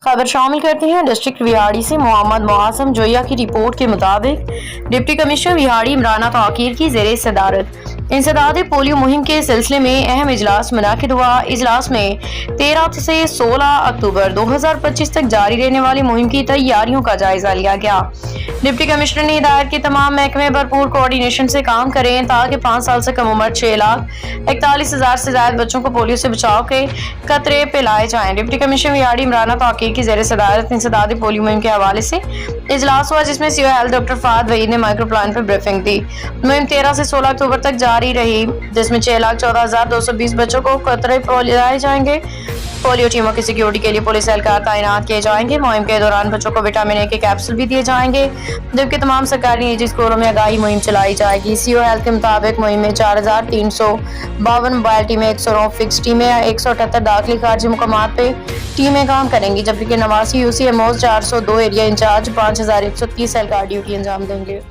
खबर शामिल करते हैं डिस्ट्रिक्ट विहाड़ी से। मोहम्मद मुआसम जोया की रिपोर्ट के मुताबिक डिप्टी कमिश्नर विहाड़ी इमराना ताकीर की ज़ेरे सदारत इंसदाद पोलियो मुहिम के सिलसिले में अहम इजलास मुनाकिद हुआ। इजलास में 13 से 16 अक्टूबर 2025 तक जारी रहने वाली मुहिम की तैयारियों का जायजा लिया गया। डिप्टी कमिश्नर ने हिदायत की तमाम महकमे भरपूर कोऑर्डिनेशन से काम करें ताकि 5 साल से कम उम्र 6,41,000 से ज्यादा बच्चों को पोलियो से बचाव के कतरे पिलाए जाएं। डिप्टी कमिश्नर विहाड़ी इमराना ताकीर की ज़ेरे सदारत इंसदादी पोलियो मुहिम के हवाले से इजलास हुआ, जिसमें CO health doctor Fahad Waheed ने माइक्रो प्लान पर ब्रीफिंग दी। मुहिम 13 से 16 अक्टूबर तक जारी रही, जिसमें 6,14,220 बच्चों को कतरे पिलाए जाएंगे। पोलियो टीमों की सिक्योरिटी के लिए पुलिस एहलकार तैनात किए जाएंगे। मुहिम के दौरान बच्चों को विटामिन ए के कैप्सूल भी दिए जाएंगे, जबकि तमाम सरकारी निजी स्कूलों में आगाही मुहिम चलाई जाएगी। सीओ हेल्थ के मुताबिक मुहिम में 4,352 मोबाइल टीमें, 109 फिक्स टीमें, 178 दाखिली खारजी मुकामात पे टीमें काम करेंगी, जबकि 89 UCMOs, 402 एरिया इंचार्ज, 5,130 एहलकार ड्यूटी अंजाम देंगे।